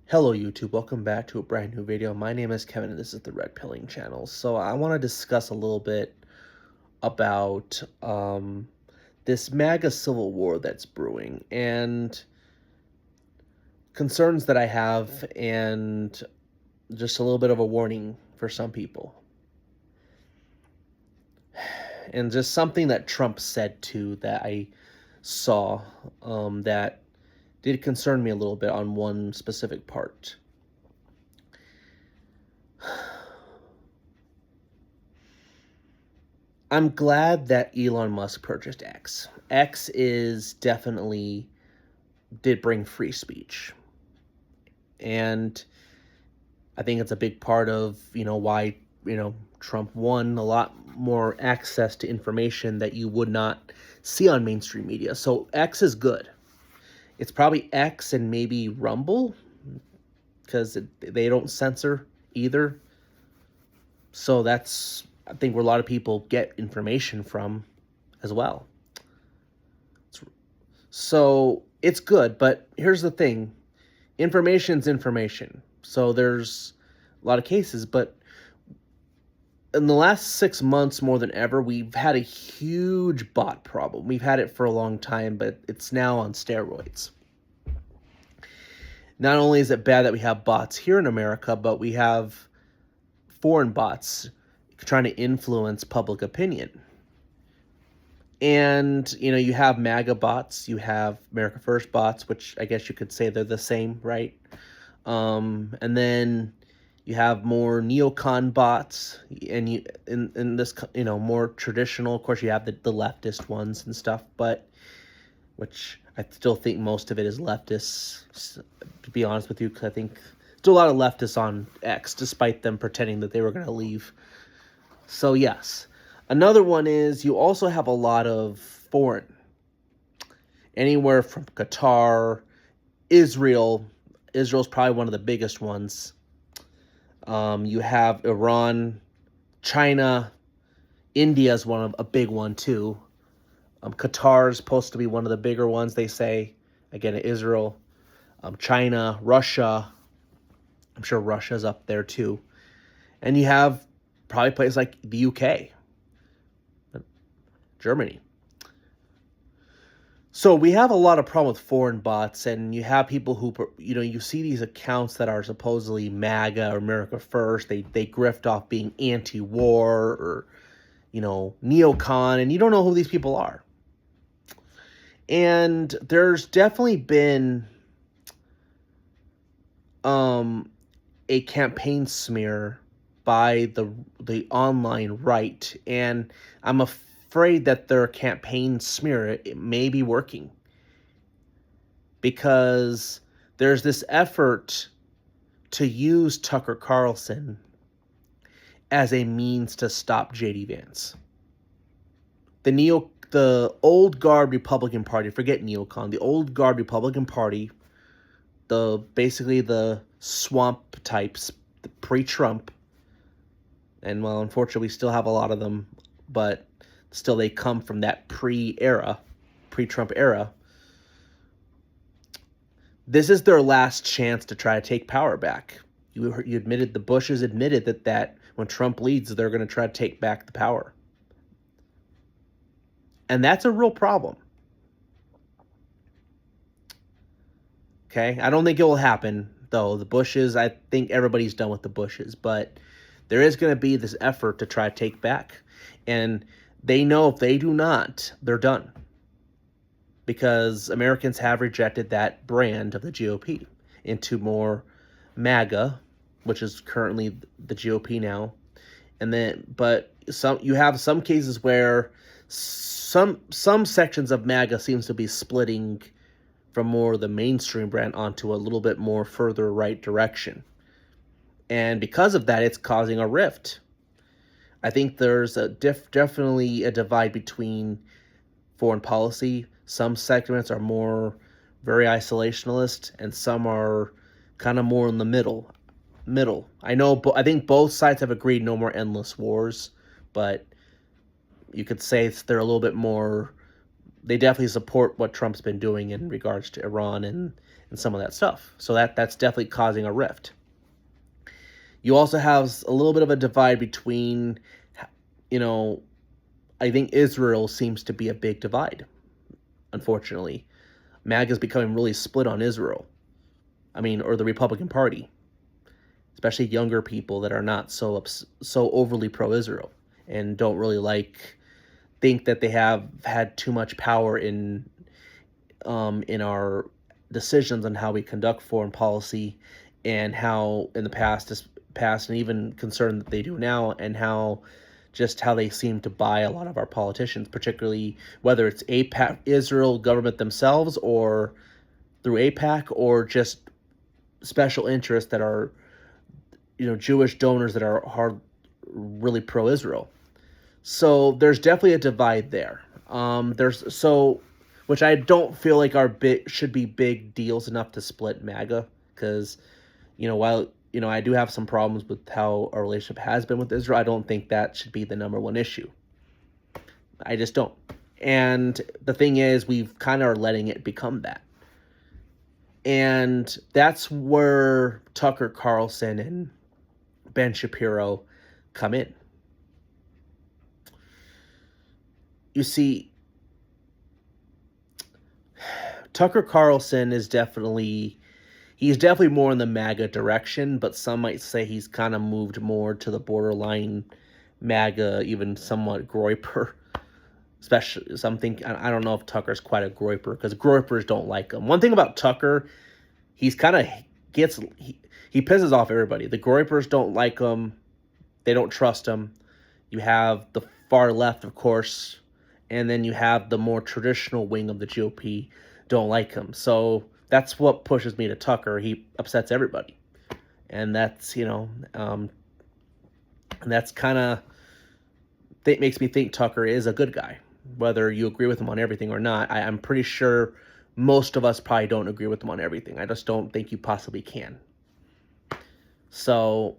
Hello YouTube, welcome back to a brand new video. My name is Kevin and this is the Red Pilling channel. So I want to discuss a little bit about this MAGA civil war that's brewing and concerns that I have, and just a little bit of a warning for some people. And just something that Trump said too that I saw that did concern me a little bit on one specific part. I'm glad that Elon Musk purchased X. X is definitely did bring free speech. And I think it's a big part of, why, Trump won a lot more access to information that you would not see on mainstream media. So X is good. It's probably X and maybe Rumble because they don't censor either. So that's, I think, where a lot of people get information from as well. So it's good, but here's the thing. Information's information. So there's a lot of cases, but in the last 6 months, more than ever, we've had a huge bot problem. We've had it for a long time, but it's now on steroids. Not only is it bad that we have bots here in America, but we have foreign bots trying to influence public opinion. And, you have MAGA bots, you have America First bots, which I guess you could say they're the same, right? And then you have more neocon bots, and you in this, more traditional. Of course, you have the leftist ones and stuff, but which I still think most of it is leftists, to be honest with you, because I think still a lot of leftists on X, despite them pretending that they were going to leave. So yes. Another one is you also have a lot of foreign, anywhere from Qatar, Israel. Israel's probably one of the biggest ones. You have Iran, China, India's a big one too. Qatar is supposed to be one of the bigger ones, they say. Again, Israel, China, Russia. I'm sure Russia's up there too. And you have probably places like the UK, Germany. So we have a lot of problem with foreign bots, and you have people who, you see these accounts that are supposedly MAGA or America First. They grift off being anti-war or, neocon, and you don't know who these people are. And there's definitely been a campaign smear by the online right, and I'm afraid that their campaign smear it may be working, because there's this effort to use Tucker Carlson as a means to stop J.D. Vance. The old guard Republican Party, forget neocon, the old guard Republican Party, basically the swamp types, the pre-Trump, and well, unfortunately, we still have a lot of them, but still they come from that pre-Trump era. This is their last chance to try to take power back. You admitted, the Bushes admitted that when Trump leads, they're going to try to take back the power. And that's a real problem. Okay? I don't think it will happen, though. The Bushes, I think everybody's done with the Bushes, but there is going to be this effort to try to take back. And they know if they do not, they're done. Because Americans have rejected that brand of the GOP into more MAGA, which is currently the GOP now. And then, but you have some cases where some sections of MAGA seems to be splitting from more of the mainstream brand onto a little bit more further right direction. And because of that, it's causing a rift. I think there's definitely a divide between foreign policy. Some segments are more very isolationist, and some are kind of more in the middle. I think both sides have agreed no more endless wars, but you could say they're a little bit more. They definitely support what Trump's been doing in regards to Iran and and some of that stuff. So that's definitely causing a rift. You also have a little bit of a divide between, you know, I think Israel seems to be a big divide, unfortunately. MAGA is becoming really split on Israel. I mean, or the Republican Party, especially younger people that are not so overly pro-Israel and don't really think that they have had too much power in our decisions on how we conduct foreign policy, and how in the past and even concern that they do now, and how they seem to buy a lot of our politicians, particularly whether it's APAC, Israel government themselves, or through APAC, or just special interests that are, Jewish donors that are really pro-Israel. So there's definitely a divide there. Which I don't feel like should be big deals enough to split MAGA, because, while I do have some problems with how our relationship has been with Israel, I don't think that should be the number one issue. I just don't. And the thing is, we've kind of are letting it become that. And that's where Tucker Carlson and Ben Shapiro come in. You see, Tucker Carlson is definitely more in the MAGA direction, but some might say he's kind of moved more to the borderline MAGA, even somewhat Groyper. Especially something, I don't know if Tucker's quite a Groyper, because Groypers don't like him. One thing about Tucker, he's kind of he pisses off everybody. The Groypers don't like him. They don't trust him. You have the far left, of course, and then you have the more traditional wing of the GOP don't like him. So that's what pushes me to Tucker. He upsets everybody. And that's, and that's kind of, makes me think Tucker is a good guy, whether you agree with him on everything or not. I'm pretty sure most of us probably don't agree with him on everything. I just don't think you possibly can. So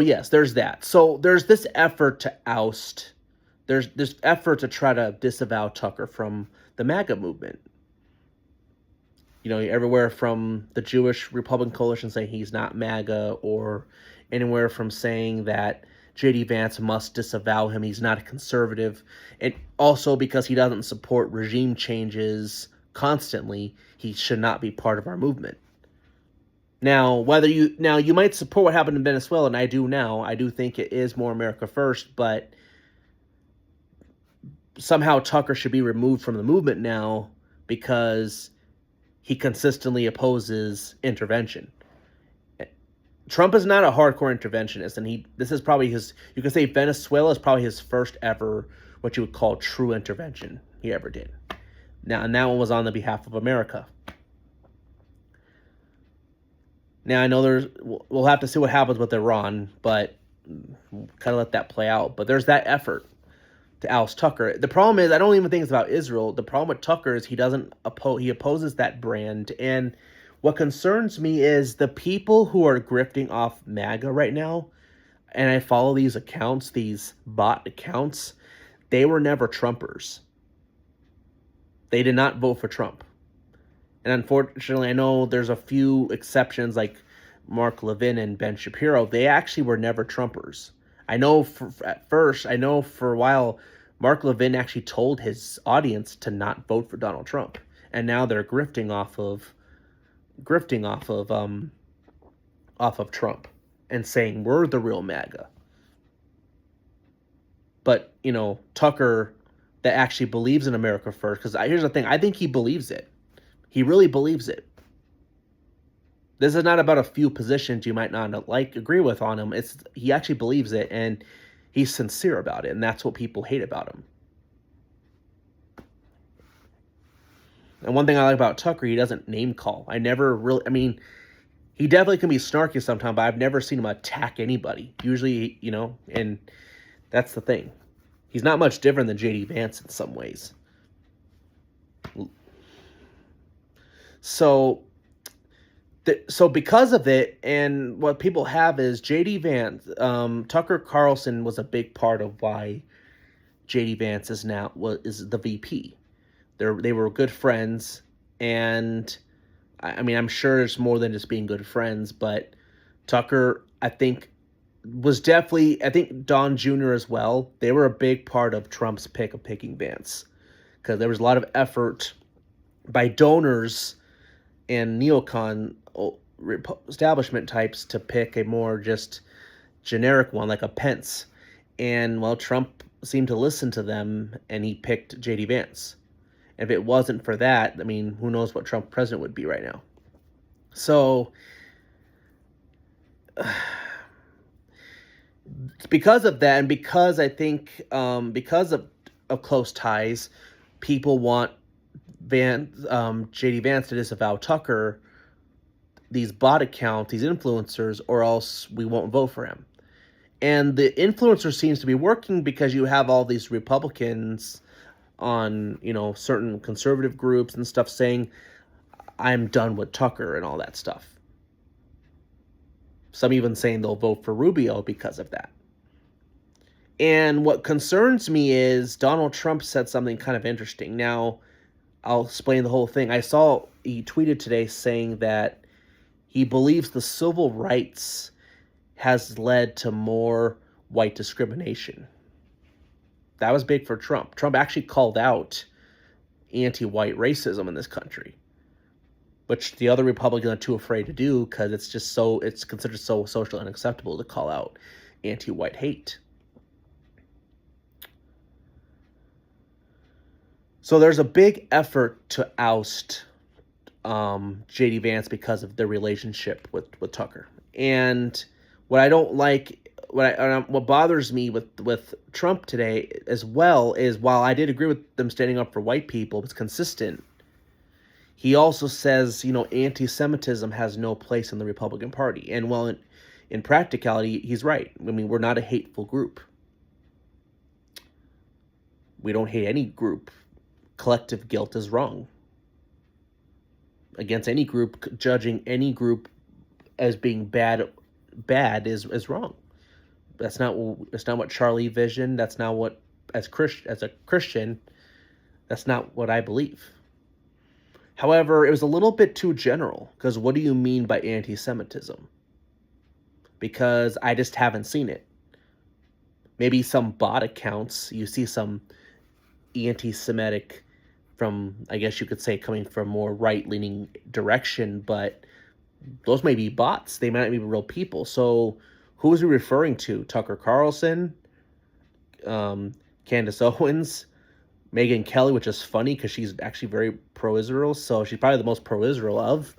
yes, there's that. So there's this effort to oust. There's this effort to try to disavow Tucker from the MAGA movement. Everywhere from the Jewish Republican Coalition saying he's not MAGA, or anywhere from saying that J.D. Vance must disavow him, he's not a conservative, and also because he doesn't support regime changes constantly, he should not be part of our movement. Now, you might support what happened in Venezuela, and I do now. I do think it is more America first, but somehow Tucker should be removed from the movement now because he consistently opposes intervention. Trump is not a hardcore interventionist, and this is probably you can say Venezuela is probably his first ever, what you would call, true intervention he ever did. Now, and that one was on the behalf of America. Now, I know we'll have to see what happens with Iran, but kind of let that play out. But there's that effort to oust Tucker. The problem is, I don't even think it's about Israel. The problem with Tucker is he opposes that brand. And what concerns me is the people who are grifting off MAGA right now, and I follow these accounts, these bot accounts, they were never Trumpers. They did not vote for Trump. And unfortunately, I know there's a few exceptions like Mark Levin and Ben Shapiro. They actually were never Trumpers. I know for a while, Mark Levin actually told his audience to not vote for Donald Trump. And now they're grifting off of Trump and saying we're the real MAGA. But, Tucker that actually believes in America first, because here's the thing, I think he believes it. He really believes it. This is not about a few positions you might not agree with on him. He actually believes it, and he's sincere about it, and that's what people hate about him. And one thing I like about Tucker, he doesn't name call. He definitely can be snarky sometimes, but I've never seen him attack anybody. Usually, and that's the thing. He's not much different than J.D. Vance in some ways. So because of it, and what people have is J.D. Vance, Tucker Carlson was a big part of why J.D. Vance is the VP. They were good friends, And I mean, I'm sure it's more than just being good friends, but Tucker, I think, was definitely, I think Don Jr. as well, they were a big part of Trump's pick of picking Vance. Because there was a lot of effort by donors and neocon establishment types to pick a more just generic one, like a Pence. And, well, Trump seemed to listen to them, and he picked J.D. Vance. If it wasn't for that, I mean, who knows what Trump president would be right now. So, because of that, and because I think, because of close ties, people want J.D. Vance to disavow Tucker, these bot accounts, these influencers, or else we won't vote for him. And the influencer seems to be working because you have all these Republicans on, certain conservative groups and stuff saying, I'm done with Tucker and all that stuff. Some even saying they'll vote for Rubio because of that. And what concerns me is Donald Trump said something kind of interesting. Now, I'll explain the whole thing. I saw he tweeted today saying that he believes the civil rights has led to more white discrimination. That was big for Trump. Trump actually called out anti-white racism in this country, which the other Republicans are too afraid to do because it's considered so socially unacceptable to call out anti-white hate. So there's a big effort to oust J.D. Vance because of their relationship with Tucker. And what I don't like, what bothers me with Trump today as well is, while I did agree with them standing up for white people, it's consistent. He also says, anti-Semitism has no place in the Republican Party. And while in practicality, he's right. I mean, we're not a hateful group. We don't hate any group. Collective guilt is wrong. Against any group, judging any group as being bad is wrong. That's not what Charlie visioned. That's not what, as a Christian, that's not what I believe. However, it was a little bit too general, because what do you mean by anti-Semitism? Because I just haven't seen it. Maybe some bot accounts, you see some anti-Semitic from, I guess you could say, coming from more right-leaning direction, but those may be bots. They might not be real people. So who is he referring to? Tucker Carlson, Candace Owens, Megyn Kelly, which is funny because she's actually very pro-Israel, so she's probably the most pro-Israel of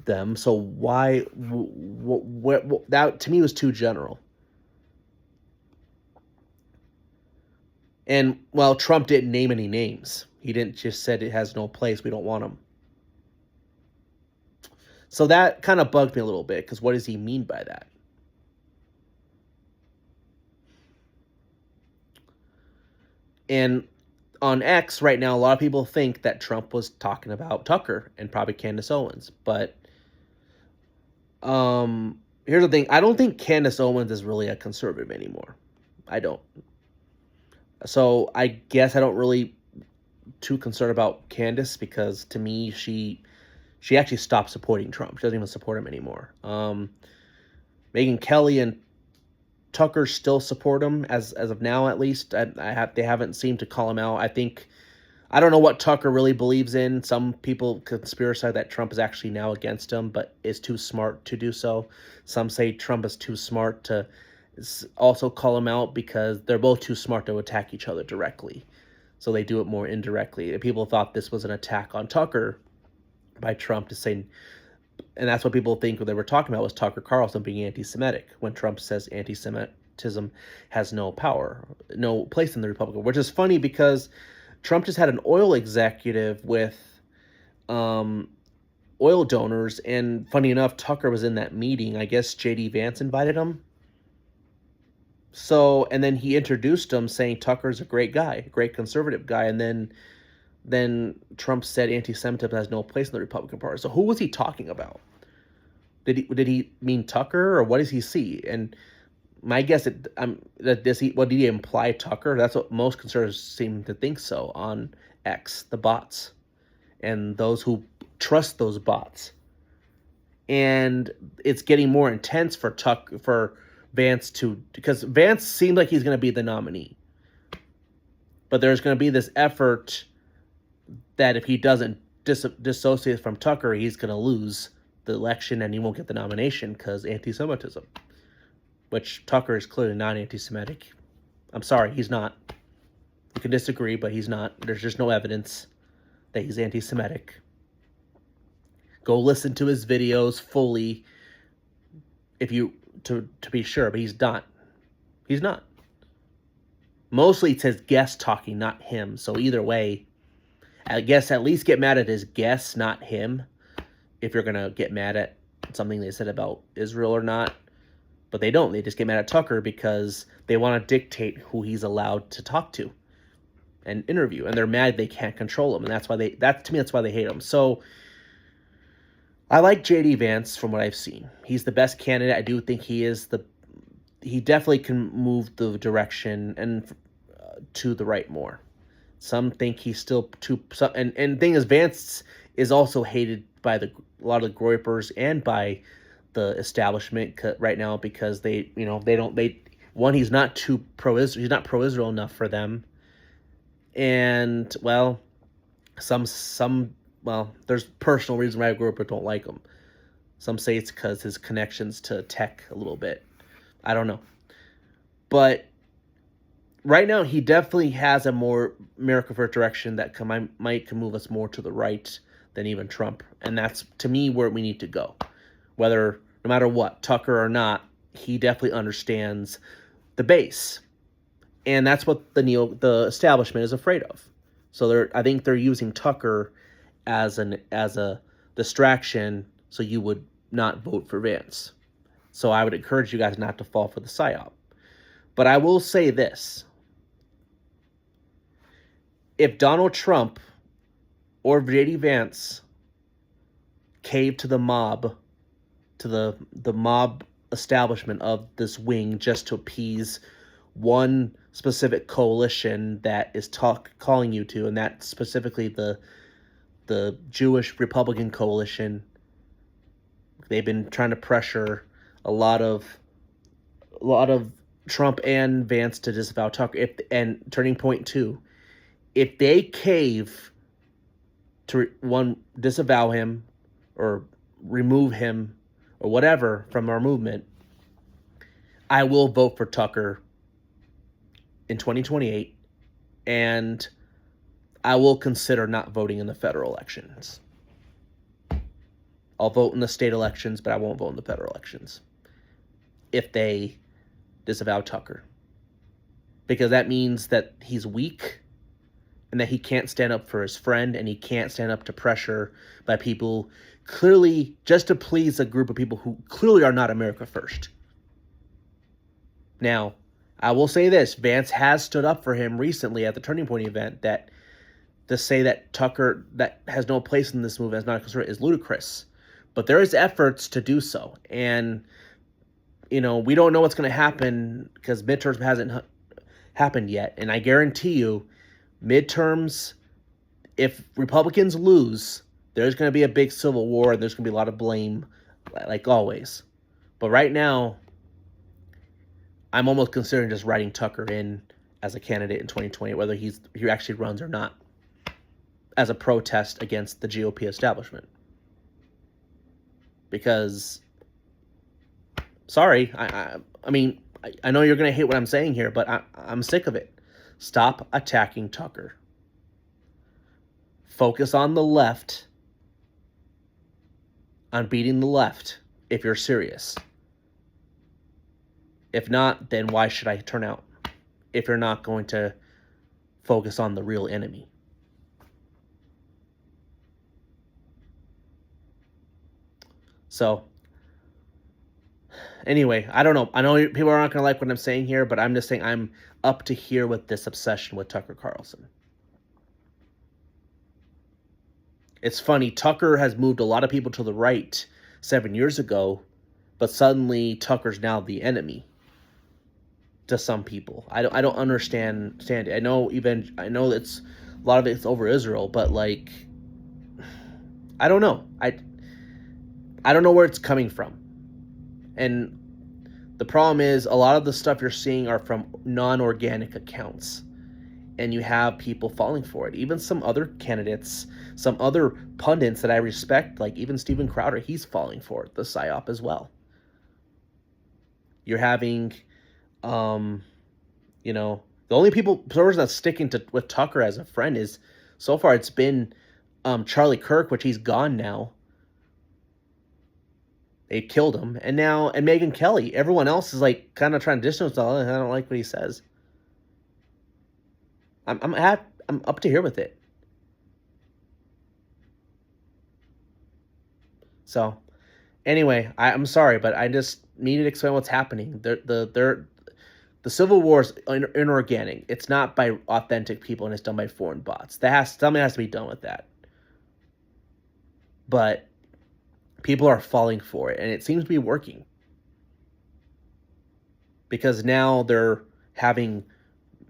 them. So why, what that to me was too general. And while Trump didn't name any names, he didn't just said it has no place, we don't want them. So that kind of bugged me a little bit, because what does he mean by that? And on X right now, a lot of people think that Trump was talking about Tucker and probably Candace Owens. But here's the thing. I don't think Candace Owens is really a conservative anymore. I don't. So I guess I don't really too concerned about Candace, because to me, she actually stopped supporting Trump. She doesn't even support him anymore. Megyn Kelly and Tucker still support him as of now, at least. They haven't seemed to call him out. I don't know what Tucker really believes in. Some people conspiracy that Trump is actually now against him, but is too smart to do so. Some say Trump is too smart to also call him out, because they're both too smart to attack each other directly. So they do it more indirectly. And people thought this was an attack on Tucker by Trump to say, and that's what people think they were talking about, was Tucker Carlson being anti-Semitic, when Trump says anti-Semitism has no power, no place in the Republican, which is funny because Trump just had an oil executive with oil donors, and funny enough, Tucker was in that meeting. I guess J.D. Vance invited him. So, and then he introduced him saying Tucker's a great guy, great conservative guy, and then Trump said anti-Semitism has no place in the Republican Party. So who was he talking about? Did he mean Tucker, or what does he see? And my guess what did he imply Tucker? That's what most conservatives seem to think so on X, the bots. and those who trust those bots. And it's getting more intense for Vance because Vance seemed like he's going to be the nominee. But there's going to be this effort that if he doesn't dissociate from Tucker, he's going to lose the election and he won't get the nomination because anti-Semitism. Which Tucker is clearly not anti-Semitic. I'm sorry, he's not. You can disagree, but he's not. There's just no evidence that he's anti-Semitic. Go listen to his videos fully if you to be sure, but he's not. He's not. Mostly it's his guest talking, not him. So either way, I guess at least get mad at his guests, not him. If you're going to get mad at something they said about Israel or not. But they don't. They just get mad at Tucker because they want to dictate who he's allowed to talk to and interview. And they're mad they can't control him. And that's why that's why they hate him. So I like J.D. Vance from what I've seen. He's the best candidate. I do think he definitely can move the direction and to the right more. Some think he's still and the thing is, Vance is also hated by a lot of the Groypers and by the establishment right now because he's not too pro-Israel. He's not pro-Israel enough for them. And there's personal reasons why Groypers don't like him. Some say it's because his connections to tech a little bit. I don't know. But right now, he definitely has a more America First direction that might move us more to the right than even Trump. And that's, to me, where we need to go. No matter what, Tucker or not, he definitely understands the base. And that's what the establishment is afraid of. So I think they're using Tucker as a distraction so you would not vote for Vance. So I would encourage you guys not to fall for the psyop. But I will say this. If Donald Trump or J.D. Vance cave to the mob, to the mob establishment of this wing just to appease one specific coalition that is calling you to, and that's specifically the Jewish Republican coalition. They've been trying to pressure a lot of Trump and Vance to disavow Tucker. And Turning Point 2, if they cave to disavow him or remove him or whatever from our movement, I will vote for Tucker in 2028, and I will consider not voting in the federal elections. I'll vote in the state elections, but I won't vote in the federal elections if they disavow Tucker. Because that means that he's weak and that he can't stand up for his friend and he can't stand up to pressure by people clearly just to please a group of people who clearly are not America First. Now, I will say this. Vance has stood up for him recently at the Turning Point event that to say that Tucker that has no place in this movement as not a conservative is ludicrous. But there is efforts to do so. And, we don't know what's going to happen because midterms hasn't happened yet. And I guarantee you, midterms, if Republicans lose, there's going to be a big civil war and there's going to be a lot of blame, like always. But right now, I'm almost considering just writing Tucker in as a candidate in 2020, whether he actually runs or not, as a protest against the GOP establishment. Because, sorry, I know you're going to hate what I'm saying here, but I'm sick of it. Stop attacking Tucker. Focus on the left, on beating the left, if you're serious. If not, then why should I turn out? If you're not going to focus on the real enemy. So, anyway, I don't know. I know people are not going to like what I'm saying here, but I'm just saying I'm up to here with this obsession with Tucker Carlson. It's funny, Tucker has moved a lot of people to the right 7 years ago, but suddenly Tucker's now the enemy to some people. I don't understand it. I know it's a lot of it's over Israel, but like I don't know. I don't know where it's coming from. And the problem is a lot of the stuff you're seeing are from non-organic accounts. And you have people falling for it. Even some other candidates, some other pundits that I respect, like even Steven Crowder, he's falling for it, the psyop as well. You're having, um, the only person that's sticking to with Tucker as a friend is, so far, it's been Charlie Kirk, which he's gone now. They killed him, and Megyn Kelly. Everyone else is like kind of trying to distance himself. I don't like what he says. I'm up to here with it. So, anyway, I'm sorry, but I just needed to explain what's happening. The Civil War is inorganic. It's not by authentic people, and it's done by foreign bots. Something has to be done with that. But people are falling for it, and it seems to be working. Because now they're having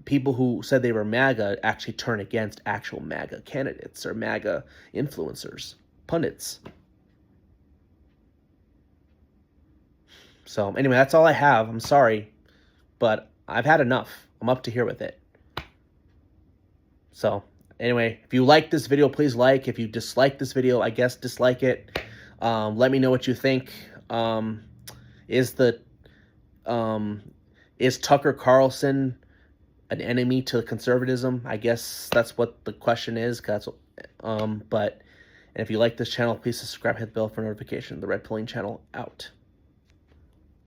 people who said they were MAGA actually turn against actual MAGA candidates or MAGA influencers, pundits. So anyway, that's all I have. I'm sorry, but I've had enough. I'm up to here with it. So anyway, if you like this video, please like. If you dislike this video, I guess dislike it. Let me know what you think. Is Tucker Carlson an enemy to conservatism? I guess that's what the question is. And if you like this channel, please subscribe, hit the bell for notification. The Red Pilling channel out.